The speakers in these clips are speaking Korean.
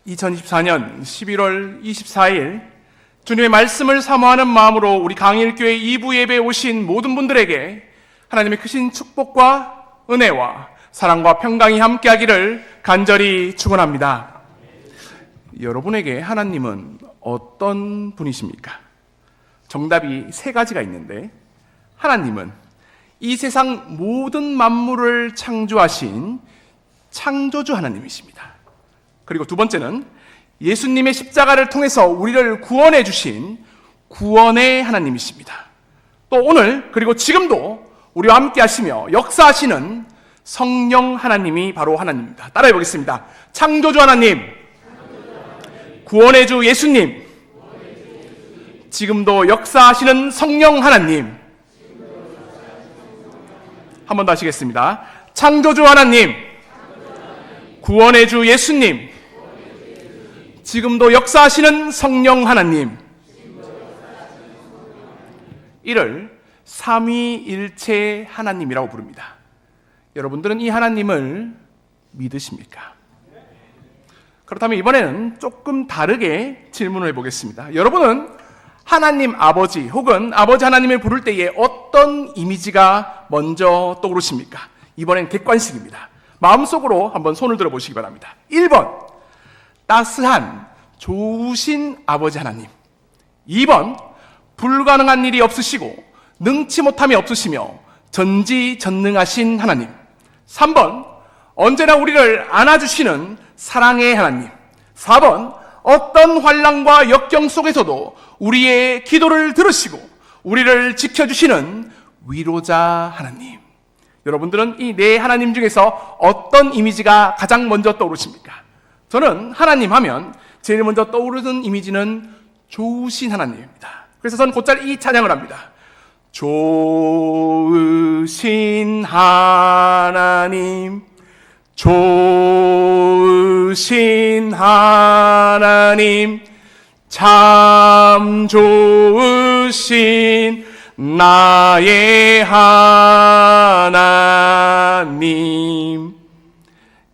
2024년 11월 24일 주님의 말씀을 사모하는 마음으로 우리 강일교회 2부 예배에 오신 모든 분들에게 하나님의 크신 축복과 은혜와 사랑과 평강이 함께하기를 간절히 축원합니다. 여러분에게 하나님은 어떤 분이십니까? 정답이 세 가지가 있는데, 하나님은 이 세상 모든 만물을 창조하신 창조주 하나님이십니다. 그리고 두 번째는 예수님의 십자가를 통해서 우리를 구원해 주신 구원의 하나님이십니다. 또 오늘 그리고 지금도 우리와 함께 하시며 역사하시는 성령 하나님이 바로 하나님입니다. 따라해 보겠습니다. 창조주 하나님, 구원해 주 예수님, 지금도 역사하시는 성령 하나님. 한 번 더 하시겠습니다. 창조주 하나님, 구원해 주 예수님, 지금도 역사하시는 성령 하나님. 이를 삼위일체 하나님이라고 부릅니다. 여러분들은 이 하나님을 믿으십니까? 그렇다면 이번에는 조금 다르게 질문을 해보겠습니다. 여러분은 하나님 아버지 혹은 아버지 하나님을 부를 때에 어떤 이미지가 먼저 떠오르십니까? 이번엔 객관식입니다. 마음속으로 한번 손을 들어보시기 바랍니다. 1번, 따스한 좋으신 아버지 하나님. 2번, 불가능한 일이 없으시고 능치 못함이 없으시며 전지전능하신 하나님. 3번, 언제나 우리를 안아주시는 사랑의 하나님. 4번, 어떤 환난과 역경 속에서도 우리의 기도를 들으시고 우리를 지켜주시는 위로자 하나님. 여러분들은 이 네 하나님 중에서 어떤 이미지가 가장 먼저 떠오르십니까? 저는 하나님 하면 제일 먼저 떠오르는 이미지는 좋으신 하나님입니다. 그래서 저는 곧잘 이 찬양을 합니다. 좋으신 하나님, 좋으신 하나님, 참 좋으신 나의 하나님.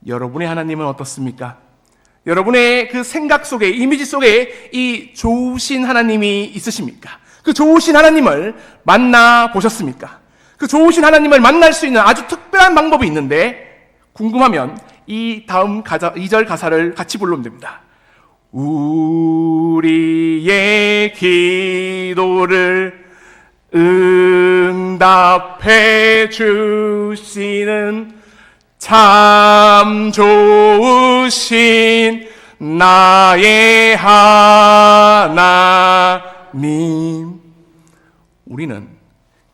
여러분의 하나님은 어떻습니까? 여러분의 그 생각 속에, 이미지 속에 이 좋으신 하나님이 있으십니까? 그 좋으신 하나님을 만나 보셨습니까? 그 좋으신 하나님을 만날 수 있는 아주 특별한 방법이 있는데, 궁금하면 이 다음 2절 가사를 같이 부르면 됩니다. 우리의 기도를 응답해 주시는 참 좋으신 나의 하나님. 우리는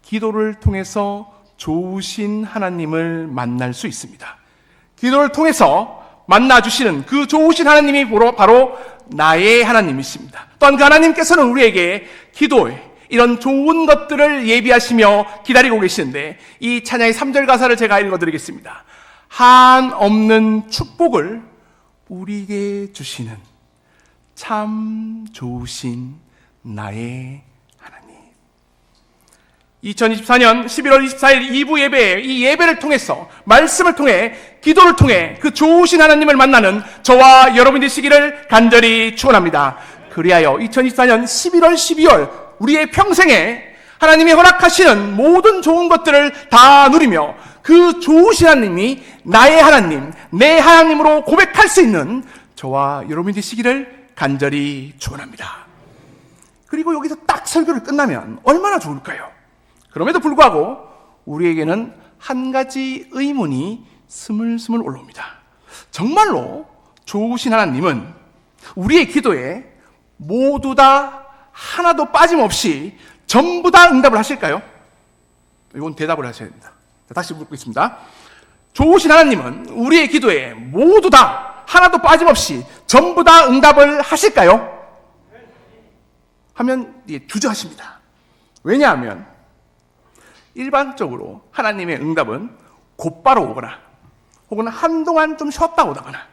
기도를 통해서 좋으신 하나님을 만날 수 있습니다. 기도를 통해서 만나주시는 그 좋으신 하나님이 바로 나의 하나님이십니다. 또한 그 하나님께서는 우리에게 기도에 이런 좋은 것들을 예비하시며 기다리고 계시는데, 이 찬양의 3절 가사를 제가 읽어드리겠습니다. 한없는 축복을 우리에게 주시는 참 좋으신 나의 하나님. 2024년 11월 24일 2부 예배에, 이 예배를 통해서, 말씀을 통해, 기도를 통해 그 좋으신 하나님을 만나는 저와 여러분이 되시기를 간절히 축원합니다. 그리하여 2024년 11월 12월 우리의 평생에 하나님이 허락하시는 모든 좋은 것들을 다 누리며 그 좋으신 하나님이 나의 하나님, 내 하나님으로 고백할 수 있는 저와 여러분이 되시기를 간절히 축원합니다. 그리고 여기서 딱 설교를 끝나면 얼마나 좋을까요? 그럼에도 불구하고 우리에게는 한 가지 의문이 스물스물 올라옵니다. 정말로 좋으신 하나님은 우리의 기도에 모두 다 하나도 빠짐없이 전부 다 응답을 하실까요? 이건 대답을 하셔야 됩니다. 다시 묻겠습니다. 좋으신 하나님은 우리의 기도에 모두 다 하나도 빠짐없이 전부 다 응답을 하실까요? 하면 주저하십니다. 왜냐하면 일반적으로 하나님의 응답은 곧바로 오거나, 혹은 한동안 좀 쉬었다 오거나,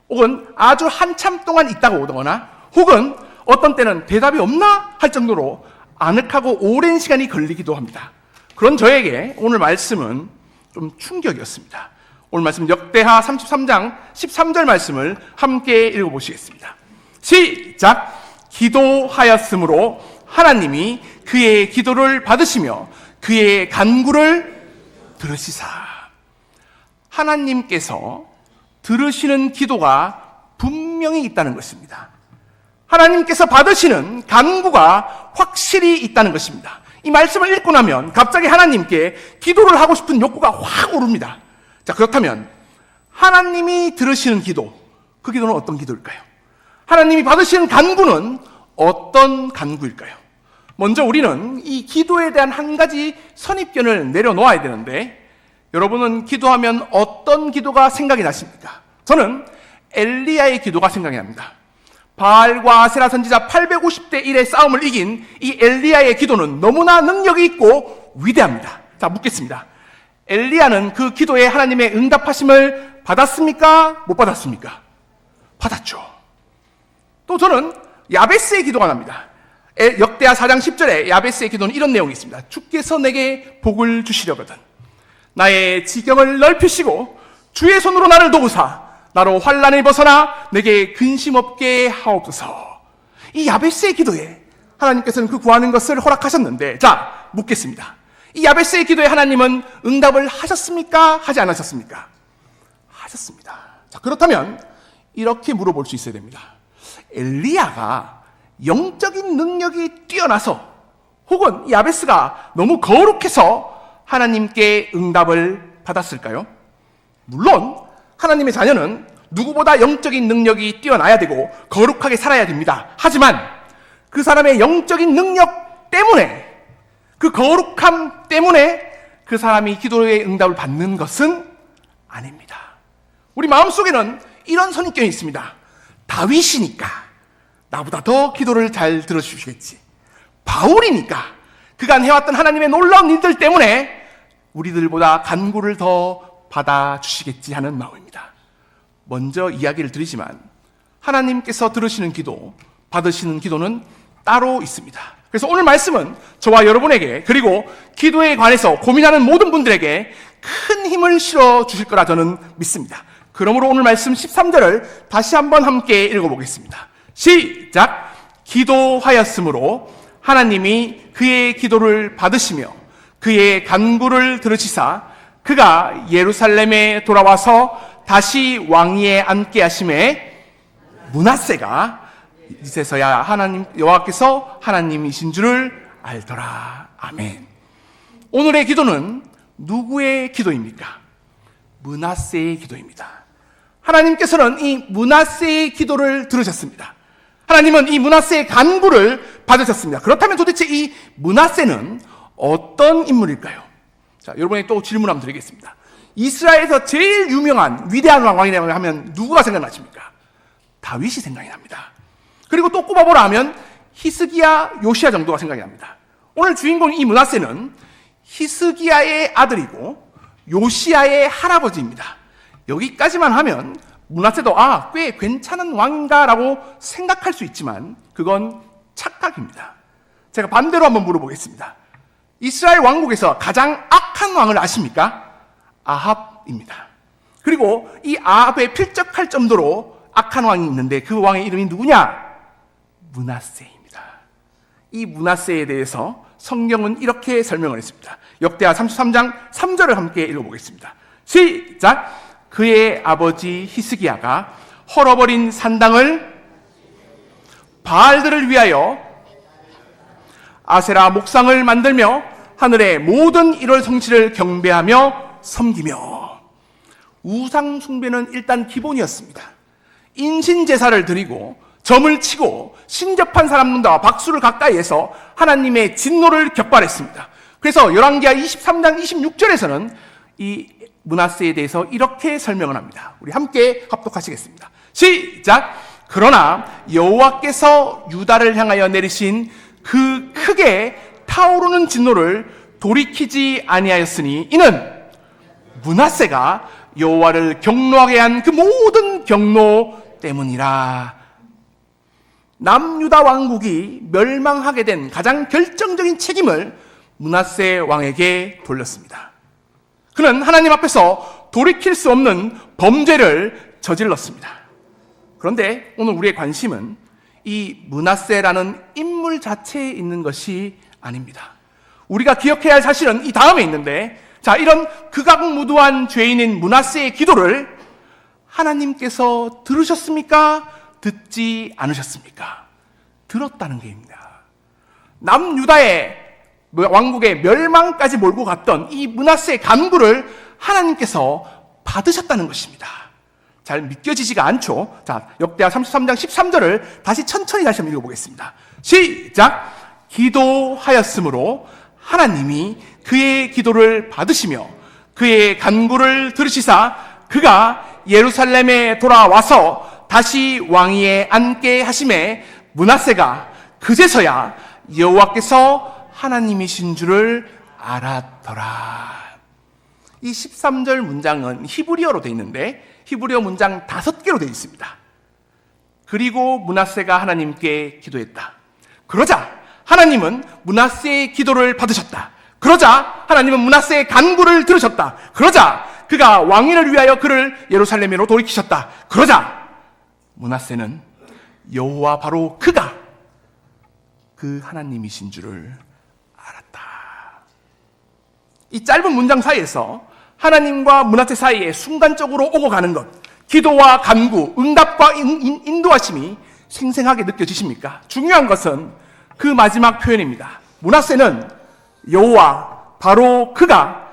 혹은 아주 한참 동안 있다가 오거나, 혹은 어떤 때는 대답이 없나 할 정도로 아늑하고 오랜 시간이 걸리기도 합니다. 그런 저에게 오늘 말씀은 좀 충격이었습니다. 오늘 말씀 역대하 33장 13절 말씀을 함께 읽어보시겠습니다. 시작! 기도하였으므로 하나님이 그의 기도를 받으시며 그의 간구를 들으시사. 하나님께서 들으시는 기도가 분명히 있다는 것입니다. 하나님께서 받으시는 간구가 확실히 있다는 것입니다. 이 말씀을 읽고 나면 갑자기 하나님께 기도를 하고 싶은 욕구가 확 오릅니다. 자, 그렇다면 하나님이 들으시는 기도, 그 기도는 어떤 기도일까요? 하나님이 받으시는 간구는 어떤 간구일까요? 먼저 우리는 이 기도에 대한 한 가지 선입견을 내려놓아야 되는데, 여러분은 기도하면 어떤 기도가 생각이 나십니까? 저는 엘리야의 기도가 생각이 납니다. 바알과 아세라 선지자 850대 1의 싸움을 이긴 이 엘리야의 기도는 너무나 능력이 있고 위대합니다. 자, 묻겠습니다. 엘리야는 그 기도에 하나님의 응답하심을 받았습니까? 못 받았습니까? 받았죠. 또 저는 야베스의 기도가 납니다. 역대하 4장 10절에 야베스의 기도는 이런 내용이 있습니다. 주께서 내게 복을 주시려거든 나의 지경을 넓히시고 주의 손으로 나를 도우사 나로 환난을 벗어나 내게 근심 없게 하옵소서. 이 야베스의 기도에 하나님께서는 그 구하는 것을 허락하셨는데, 자, 묻겠습니다. 이 야베스의 기도에 하나님은 응답을 하셨습니까? 하지 않으셨습니까? 하셨습니다. 자, 그렇다면 이렇게 물어볼 수 있어야 됩니다. 엘리야가 영적인 능력이 뛰어나서 혹은 야베스가 너무 거룩해서 하나님께 응답을 받았을까요? 물론 하나님의 자녀는 누구보다 영적인 능력이 뛰어나야 되고 거룩하게 살아야 됩니다. 하지만 그 사람의 영적인 능력 때문에, 그 거룩함 때문에 그 사람이 기도의 응답을 받는 것은 아닙니다. 우리 마음속에는 이런 선입견이 있습니다. 다윗이니까 나보다 더 기도를 잘 들어주시겠지. 바울이니까 그간 해왔던 하나님의 놀라운 일들 때문에 우리들보다 간구를 더 받아주시겠지 하는 마음입니다. 먼저 이야기를 드리지만 하나님께서 들으시는 기도, 받으시는 기도는 따로 있습니다. 그래서 오늘 말씀은 저와 여러분에게, 그리고 기도에 관해서 고민하는 모든 분들에게 큰 힘을 실어 주실 거라 저는 믿습니다. 그러므로 오늘 말씀 13절을 다시 한번 함께 읽어보겠습니다. 시작! 기도하였으므로 하나님이 그의 기도를 받으시며 그의 간구를 들으시사 그가 예루살렘에 돌아와서 다시 왕위에 앉게 하심에 므낫세가 이제서야 하나님 여호와께서 하나님이신 줄을 알더라. 아멘. 오늘의 기도는 누구의 기도입니까? 므낫세의 기도입니다. 하나님께서는 이 므낫세의 기도를 들으셨습니다. 하나님은 이 므낫세의 간구를 받으셨습니다. 그렇다면 도대체 이 므낫세는 어떤 인물일까요? 자, 여러분에게 또 질문 한번 드리겠습니다. 이스라엘에서 제일 유명한 위대한 왕이라고 하면 누구가 생각나십니까? 다윗이 생각이 납니다. 그리고 또 꼽아보라 하면 히스기야, 요시야 정도가 생각이 납니다. 오늘 주인공 이 므낫세는 히스기야의 아들이고 요시야의 할아버지입니다. 여기까지만 하면 므낫세도 꽤 괜찮은 왕인가라고 생각할 수 있지만 그건 착각입니다. 제가 반대로 한번 물어보겠습니다. 이스라엘 왕국에서 가장 악한 왕을 아십니까? 아합입니다. 그리고 이 아합에 필적할 정도로 악한 왕이 있는데 그 왕의 이름이 누구냐? 므낫세입니다. 이 므낫세에 대해서 성경은 이렇게 설명을 했습니다. 역대하 33장 3절을 함께 읽어보겠습니다. 시작! 그의 아버지 히스기야가 헐어버린 산당을 바알들을 위하여 아세라 목상을 만들며 하늘의 모든 일월 성취를 경배하며 섬기며. 우상 숭배는 일단 기본이었습니다. 인신제사를 드리고 점을 치고 신접한 사람들과 박수를 가까이 해서 하나님의 진노를 격발했습니다. 그래서 열왕기하 23장 26절에서는 이 므낫세에 대해서 이렇게 설명을 합니다. 우리 함께 합독하시겠습니다. 시작! 그러나 여호와께서 유다를 향하여 내리신 그 크게 타오르는 진노를 돌이키지 아니하였으니 이는 므낫세가 여호와를 경노하게 한 그 모든 경노 때문이라. 남유다 왕국이 멸망하게 된 가장 결정적인 책임을 므낫세 왕에게 돌렸습니다. 그는 하나님 앞에서 돌이킬 수 없는 범죄를 저질렀습니다. 그런데 오늘 우리의 관심은 이 므낫세라는 인물 자체에 있는 것이 아닙니다. 우리가 기억해야 할 사실은 이 다음에 있는데, 자, 이런 극악무도한 죄인인 므낫세의 기도를 하나님께서 들으셨습니까? 듣지 않으셨습니까? 들었다는 게입니다. 남유다의 왕국의 멸망까지 몰고 갔던 이 므낫세의 간구를 하나님께서 받으셨다는 것입니다. 잘 믿겨지지가 않죠? 자, 역대하 33장 13절을 다시 천천히 다시 한번 읽어보겠습니다. 시작! 기도하였으므로 하나님이 그의 기도를 받으시며 그의 간구를 들으시사 그가 예루살렘에 돌아와서 다시 왕위에 앉게 하심에 므낫세가 그제서야 여호와께서 하나님이신 줄을 알았더라. 이 13절 문장은 히브리어로 되어 있는데 히브리어 문장 5개로 되어 있습니다. 그리고 므낫세가 하나님께 기도했다. 그러자 하나님은 므낫세의 기도를 받으셨다. 그러자 하나님은 므낫세의 간구를 들으셨다. 그러자 그가 왕위를 위하여 그를 예루살렘으로 돌이키셨다. 그러자 므낫세는 여호와 바로 그가 그 하나님이신 줄을 알았다. 이 짧은 문장 사이에서 하나님과 므낫세 사이에 순간적으로 오고 가는 것, 기도와 간구, 응답과 인도하심이 생생하게 느껴지십니까? 중요한 것은 그 마지막 표현입니다. 므낫세는 여호와 바로 그가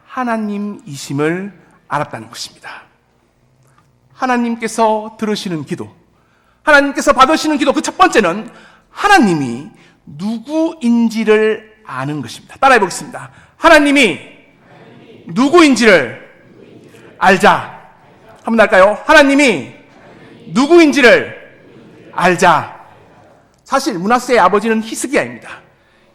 하나님이심을 알았다는 것입니다. 하나님께서 들으시는 기도, 하나님께서 받으시는 기도, 그 첫 번째는 하나님이 누구인지를 아는 것입니다. 따라해 보겠습니다. 하나님이 누구인지를 알자. 한번 할까요? 하나님이 누구인지를 알자. 사실 므낫세의 아버지는 히스기야입니다.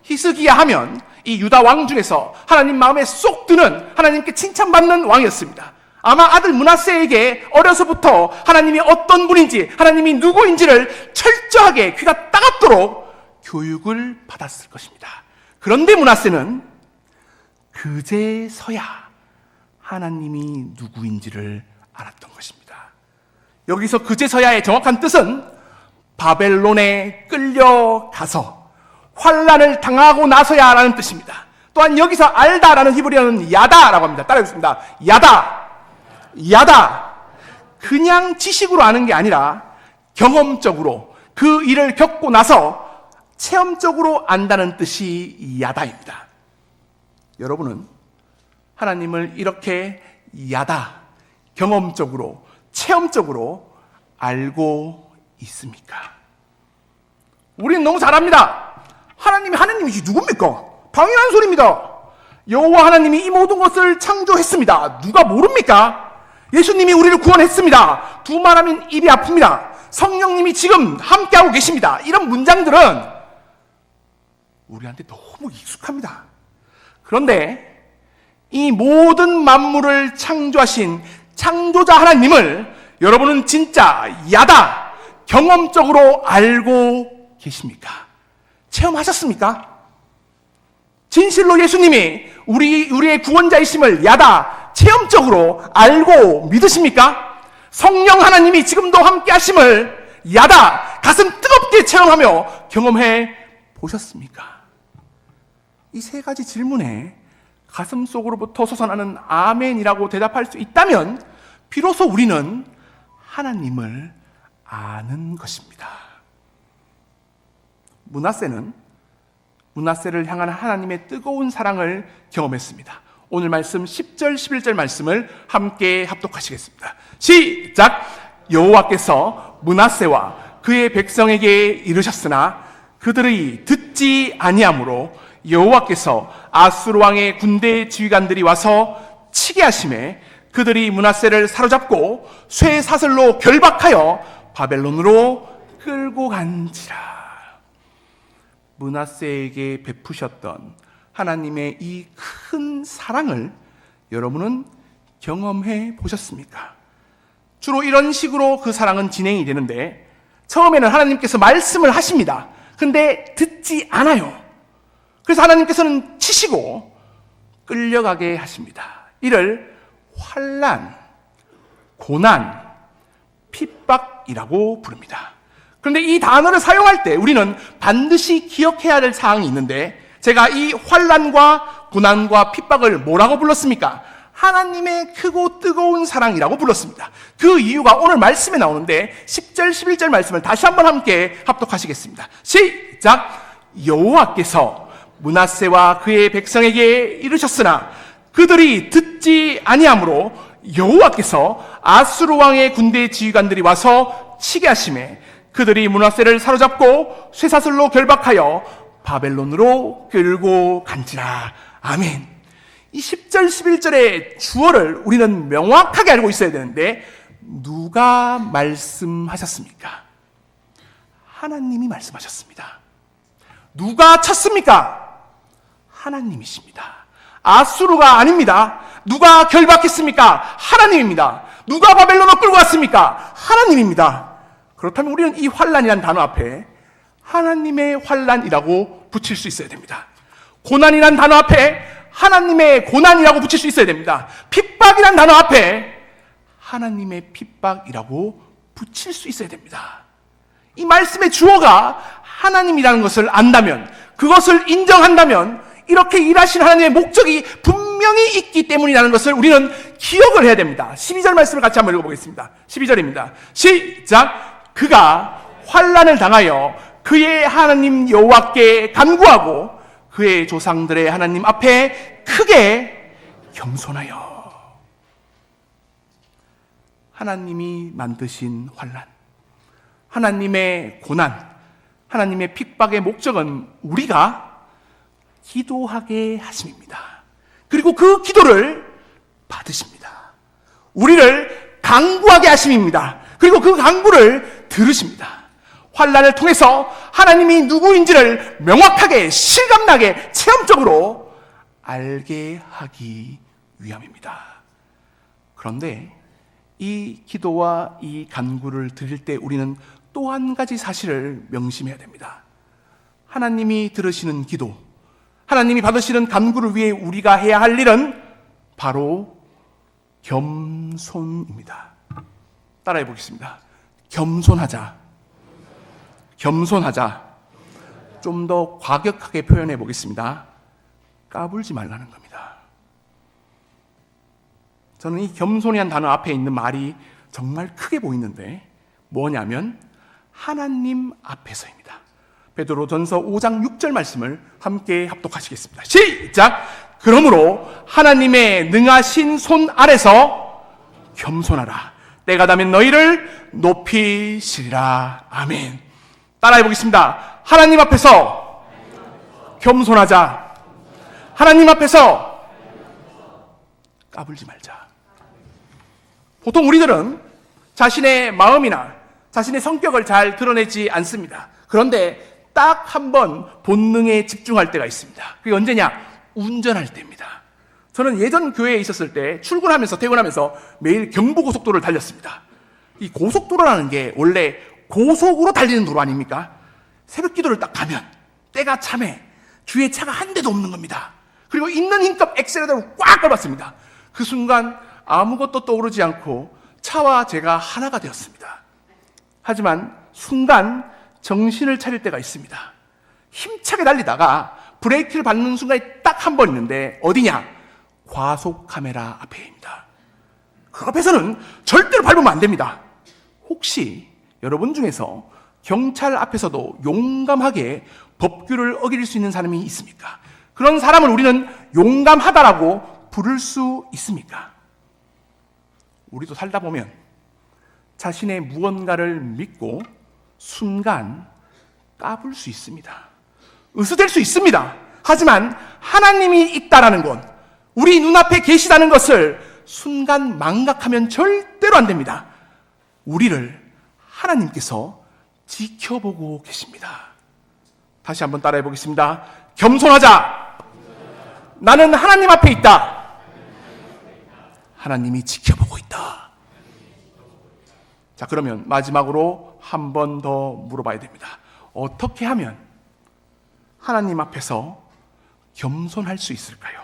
히스기야 하면 이 유다 왕 중에서 하나님 마음에 쏙 드는, 하나님께 칭찬받는 왕이었습니다. 아마 아들 므낫세에게 어려서부터 하나님이 어떤 분인지, 하나님이 누구인지를 철저하게 귀가 따갑도록 교육을 받았을 것입니다. 그런데 므낫세는 그제서야 하나님이 누구인지를 알았던 것입니다. 여기서 그제서야의 정확한 뜻은 바벨론에 끌려가서 환난을 당하고 나서야라는 뜻입니다. 또한 여기서 알다라는 히브리어는 야다라고 합니다. 따라해보겠습니다. 야다. 그냥 지식으로 아는 게 아니라 경험적으로 그 일을 겪고 나서 체험적으로 안다는 뜻이 야다입니다. 여러분은 하나님을 이렇게 야다, 경험적으로, 체험적으로 알고 있습니까? 우리는 너무 잘 압니다. 하나님이 누굽니까? 당연한 소리입니다. 여호와 하나님이 이 모든 것을 창조했습니다. 누가 모릅니까? 예수님이 우리를 구원했습니다. 두 말하면 입이 아픕니다. 성령님이 지금 함께하고 계십니다. 이런 문장들은 우리한테 너무 익숙합니다. 그런데 이 모든 만물을 창조하신 창조자 하나님을 여러분은 진짜 야다, 경험적으로 알고 계십니까? 체험하셨습니까? 진실로 예수님이 우리의 구원자이심을 야다, 체험적으로 알고 믿으십니까? 성령 하나님이 지금도 함께 하심을 야다, 가슴 뜨겁게 체험하며 경험해 보셨습니까? 이 세 가지 질문에 가슴 속으로부터 솟아나는 아멘이라고 대답할 수 있다면 비로소 우리는 하나님을 아는 것입니다. 므낫세를 향한 하나님의 뜨거운 사랑을 경험했습니다. 오늘 말씀 10절 11절 말씀을 함께 합독하시겠습니다. 시작! 여호와께서 므낫세와 그의 백성에게 이르셨으나 그들이 듣지 아니하므로 여호와께서 아수르 왕의 군대 지휘관들이 와서 치게 하심에 그들이 므낫세를 사로잡고 쇠사슬로 결박하여 바벨론으로 끌고 간지라. 므낫세에게 베푸셨던 하나님의 이 큰 사랑을 여러분은 경험해 보셨습니까? 주로 이런 식으로 그 사랑은 진행이 되는데, 처음에는 하나님께서 말씀을 하십니다. 근데 듣지 않아요. 그래서 하나님께서는 치시고 끌려가게 하십니다. 이를 환난, 고난, 핍박이라고 부릅니다. 그런데 이 단어를 사용할 때 우리는 반드시 기억해야 될 사항이 있는데, 제가 이 환난과 고난과 핍박을 뭐라고 불렀습니까? 하나님의 크고 뜨거운 사랑이라고 불렀습니다. 그 이유가 오늘 말씀에 나오는데 10절 11절 말씀을 다시 한번 함께 합독하시겠습니다. 시작! 여호와께서 므낫세와 그의 백성에게 이르셨으나 그들이 듣지 아니하므로 여호와께서 아수르 왕의 군대 지휘관들이 와서 치게 하심에 그들이 므낫세를 사로잡고 쇠사슬로 결박하여 바벨론으로 끌고 간지라. 아멘. 이 10절 11절의 주어를 우리는 명확하게 알고 있어야 되는데, 누가 말씀하셨습니까? 하나님이 말씀하셨습니다. 누가 쳤습니까? 하나님이십니다. 아수르가 아닙니다. 누가 결박했습니까? 하나님입니다. 누가 바벨론으로 끌고 갔습니까? 하나님입니다. 그렇다면 우리는 이 환난이라는 단어 앞에 하나님의 환난이라고 붙일 수 있어야 됩니다. 고난이라는 단어 앞에 하나님의 고난이라고 붙일 수 있어야 됩니다. 핍박이라는 단어 앞에 하나님의 핍박이라고 붙일 수 있어야 됩니다. 이 말씀의 주어가 하나님이라는 것을 안다면, 그것을 인정한다면 이렇게 일하신 하나님의 목적이 분명히 있기 때문이라는 것을 우리는 기억을 해야 됩니다. 12절 말씀을 같이 한번 읽어보겠습니다. 12절입니다. 시작! 그가 환난을 당하여 그의 하나님 여호와께 간구하고 그의 조상들의 하나님 앞에 크게 겸손하여. 하나님이 만드신 환난, 하나님의 고난, 하나님의 핍박의 목적은 우리가 기도하게 하심입니다. 그리고 그 기도를 받으십니다. 우리를 간구하게 하심입니다. 그리고 그 간구를 들으십니다. 환난을 통해서 하나님이 누구인지를 명확하게, 실감나게, 체험적으로 알게 하기 위함입니다. 그런데 이 기도와 이 간구를 드릴 때 우리는 또 한 가지 사실을 명심해야 됩니다. 하나님이 들으시는 기도, 하나님이 받으시는 간구를 위해 우리가 해야 할 일은 바로 겸손입니다. 따라해 보겠습니다. 겸손하자. 겸손하자. 좀 더 과격하게 표현해 보겠습니다. 까불지 말라는 겁니다. 저는 이 겸손이란 단어 앞에 있는 말이 정말 크게 보이는데 뭐냐면 하나님 앞에서입니다. 베드로전서 5장 6절 말씀을 함께 합독하시겠습니다. 시작! 그러므로 하나님의 능하신 손 아래서 겸손하라. 때가 되면 너희를 높이시리라. 아멘. 따라해 보겠습니다. 하나님 앞에서 겸손하자. 하나님 앞에서 까불지 말자. 보통 우리들은 자신의 마음이나 자신의 성격을 잘 드러내지 않습니다. 그런데 딱 한 번 본능에 집중할 때가 있습니다. 그게 언제냐? 운전할 때입니다. 저는 예전 교회에 있었을 때 출근하면서 퇴근하면서 매일 경부고속도로를 달렸습니다. 이 고속도로라는 게 원래 고속으로 달리는 도로 아닙니까? 새벽 기도를 딱 가면 때가 참해 주위에 차가 한 대도 없는 겁니다. 그리고 있는 힘껏 엑셀레터를 꽉 밟았습니다. 그 순간 아무것도 떠오르지 않고 차와 제가 하나가 되었습니다. 하지만 순간 정신을 차릴 때가 있습니다. 힘차게 달리다가 브레이크를 밟는 순간이 딱 한 번 있는데 어디냐? 과속 카메라 앞에입니다. 그 앞에서는 절대로 밟으면 안 됩니다. 혹시 여러분 중에서 경찰 앞에서도 용감하게 법규를 어길 수 있는 사람이 있습니까? 그런 사람을 우리는 용감하다라고 부를 수 있습니까? 우리도 살다 보면 자신의 무언가를 믿고 순간 까불 수 있습니다. 으스댈 수 있습니다. 하지만 하나님이 있다라는 것, 우리 눈앞에 계시다는 것을 순간 망각하면 절대로 안 됩니다. 우리를 하나님께서 지켜보고 계십니다. 다시 한번 따라해 보겠습니다. 겸손하자. 나는 하나님 앞에 있다. 하나님이 지켜보고 있다. 자, 그러면 마지막으로 한 번 더 물어봐야 됩니다. 어떻게 하면 하나님 앞에서 겸손할 수 있을까요?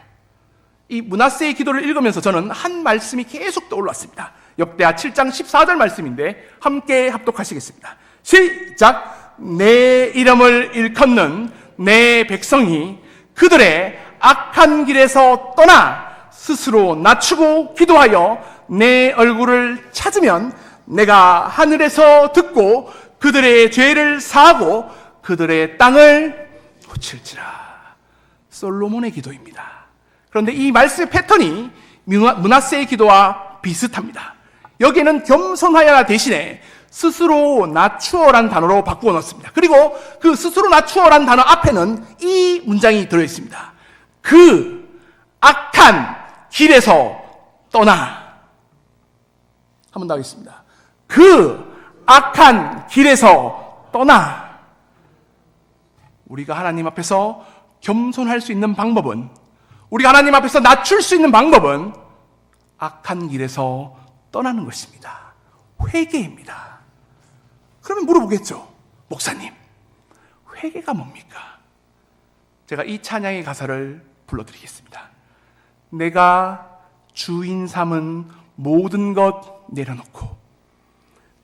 이 므낫세의 기도를 읽으면서 저는 한 말씀이 계속 떠올랐습니다. 역대하 7장 14절 말씀인데 함께 합독하시겠습니다. 시작! 내 이름을 일컫는 내 백성이 그들의 악한 길에서 떠나 스스로 낮추고 기도하여 내 얼굴을 찾으면 내가 하늘에서 듣고 그들의 죄를 사하고 그들의 땅을 고칠지라. 솔로몬의 기도입니다. 그런데 이 말씀의 패턴이 므낫세의 기도와 비슷합니다. 여기에는 겸손하여라 대신에 스스로 낮추어란 단어로 바꾸어 놓습니다. 그리고 그 스스로 낮추어란 단어 앞에는 이 문장이 들어있습니다. 그 악한 길에서 떠나. 한 번 더 하겠습니다. 그 악한 길에서 떠나. 우리가 하나님 앞에서 겸손할 수 있는 방법은, 우리가 하나님 앞에서 낮출 수 있는 방법은 악한 길에서 떠나는 것입니다. 회개입니다. 그러면 물어보겠죠. 목사님, 회개가 뭡니까? 제가 이 찬양의 가사를 불러드리겠습니다. 내가 주인 삼은 모든 것 내려놓고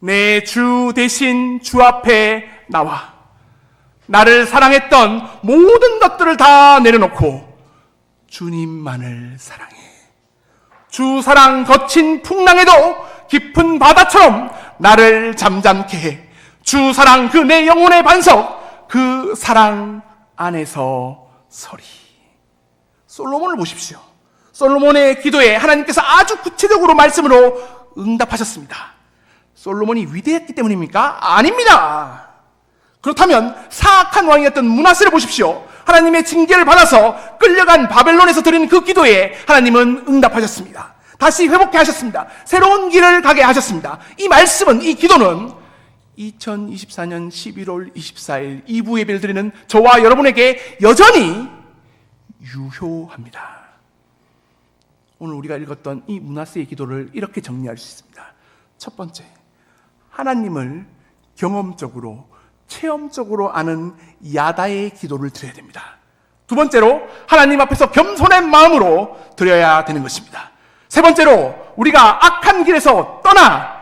내 주 대신 주 앞에 나와 나를 사랑했던 모든 것들을 다 내려놓고 주님만을 사랑해. 주 사랑 거친 풍랑에도 깊은 바다처럼 나를 잠잠케 해. 주 사랑 그 내 영혼의 반석, 그 사랑 안에서 서리. 솔로몬을 보십시오. 솔로몬의 기도에 하나님께서 아주 구체적으로 말씀으로 응답하셨습니다. 솔로몬이 위대했기 때문입니까? 아닙니다. 그렇다면 사악한 왕이었던 므낫세를 보십시오. 하나님의 징계를 받아서 끌려간 바벨론에서 드린 그 기도에 하나님은 응답하셨습니다. 다시 회복해 하셨습니다. 새로운 길을 가게 하셨습니다. 이 말씀은, 이 기도는 2024년 11월 24일 2부 예배를 드리는 저와 여러분에게 여전히 유효합니다. 오늘 우리가 읽었던 이 므낫세의 기도를 이렇게 정리할 수 있습니다. 첫 번째, 하나님을 경험적으로, 체험적으로 아는 야다의 기도를 드려야 됩니다. 두 번째로, 하나님 앞에서 겸손한 마음으로 드려야 되는 것입니다. 세 번째로, 우리가 악한 길에서 떠나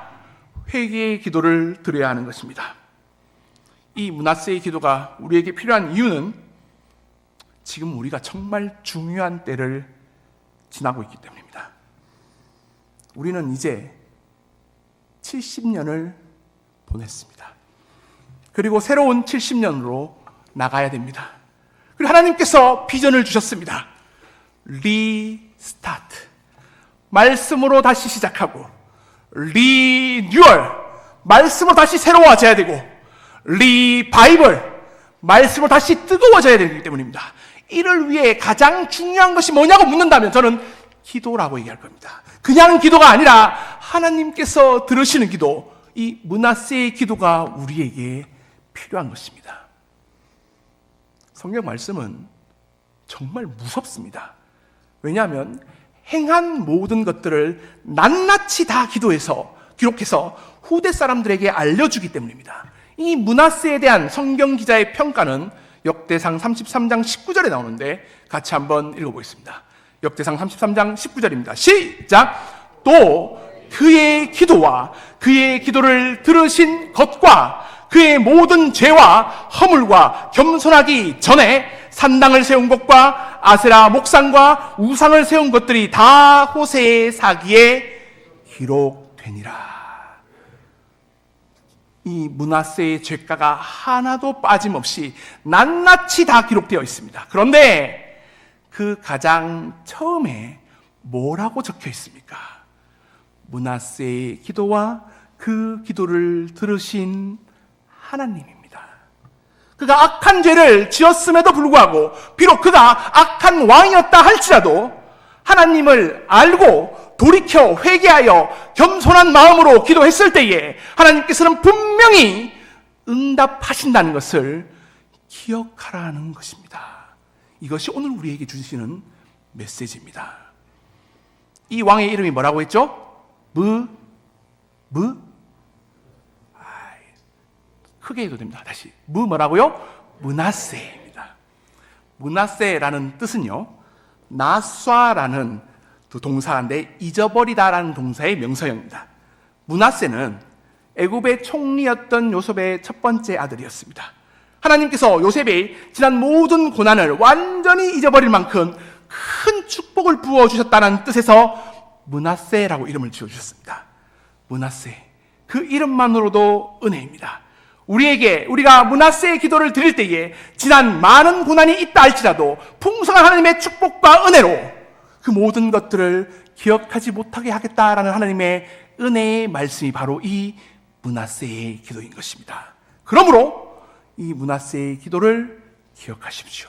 회개의 기도를 드려야 하는 것입니다. 이 므낫세의 기도가 우리에게 필요한 이유는 지금 우리가 정말 중요한 때를 지나고 있기 때문입니다. 우리는 이제 70년을 보냈습니다. 그리고 새로운 70년으로 나가야 됩니다. 그리고 하나님께서 비전을 주셨습니다. 리스타트. 말씀으로 다시 시작하고, 리뉴얼. 말씀으로 다시 새로워져야 되고, 리바이벌. 말씀으로 다시 뜨거워져야 되기 때문입니다. 이를 위해 가장 중요한 것이 뭐냐고 묻는다면 저는 기도라고 얘기할 겁니다. 그냥 기도가 아니라 하나님께서 들으시는 기도, 이 므낫세의 기도가 우리에게 필요한 것입니다. 성경 말씀은 정말 무섭습니다. 왜냐하면 행한 모든 것들을 낱낱이 다 기록해서 후대 사람들에게 알려주기 때문입니다. 이 므낫세에 대한 성경 기자의 평가는 역대상 33장 19절에 나오는데 같이 한번 읽어보겠습니다. 역대상 33장 19절입니다. 시작! 또 그의 기도와 그의 기도를 들으신 것과 그의 모든 죄와 허물과 겸손하기 전에 산당을 세운 것과 아세라 목상과 우상을 세운 것들이 다 호세의 사기에 기록되니라. 이 므낫세의 죄가가 하나도 빠짐없이 낱낱이 다 기록되어 있습니다. 그런데 그 가장 처음에 뭐라고 적혀 있습니까? 므낫세의 기도와 그 기도를 들으신 하나님입니다. 그가 악한 죄를 지었음에도 불구하고, 비록 그가 악한 왕이었다 할지라도 하나님을 알고 돌이켜 회개하여 겸손한 마음으로 기도했을 때에 하나님께서는 분명히 응답하신다는 것을 기억하라는 것입니다. 이것이 오늘 우리에게 주시는 메시지입니다. 이 왕의 이름이 뭐라고 했죠? 크게 해도 됩니다. 다시. 뭐라고요? 므낫세입니다. 므낫세라는 뜻은요, 나쏴라는 두 동사인데 잊어버리다라는 동사의 명사형입니다. 므낫세는 애굽의 총리였던 요셉의 첫 번째 아들이었습니다. 하나님께서 요셉의 지난 모든 고난을 완전히 잊어버릴 만큼 큰 축복을 부어주셨다는 뜻에서 므낫세라고 이름을 지어주셨습니다. 므낫세, 그 이름만으로도 은혜입니다. 우리가 므낫세의 기도를 드릴 때에 지난 많은 고난이 있다 할지라도 풍성한 하나님의 축복과 은혜로 그 모든 것들을 기억하지 못하게 하겠다라는 하나님의 은혜의 말씀이 바로 이 므낫세의 기도인 것입니다. 그러므로 이 므낫세의 기도를 기억하십시오.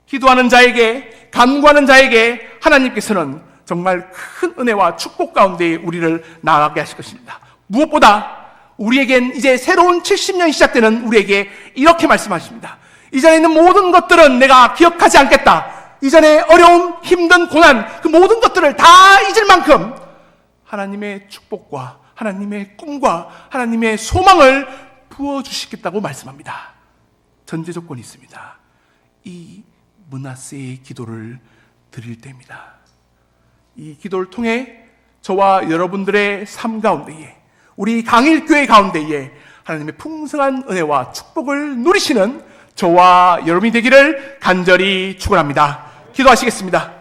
기도하는 자에게, 간구하는 자에게 하나님께서는 정말 큰 은혜와 축복 가운데 우리를 나아가게 하실 것입니다. 무엇보다 우리에겐 이제 새로운 70년이 시작되는 우리에게 이렇게 말씀하십니다. 이전에 있는 모든 것들은 내가 기억하지 않겠다. 이전에 어려움, 힘든 고난, 그 모든 것들을 다 잊을 만큼 하나님의 축복과 하나님의 꿈과 하나님의 소망을 부어주시겠다고 말씀합니다. 전제 조건이 있습니다. 이 므낫세의 기도를 드릴 때입니다. 이 기도를 통해 저와 여러분들의 삶 가운데에, 우리 강일교회 가운데에 하나님의 풍성한 은혜와 축복을 누리시는 저와 여러분이 되기를 간절히 축원합니다. 기도하시겠습니다.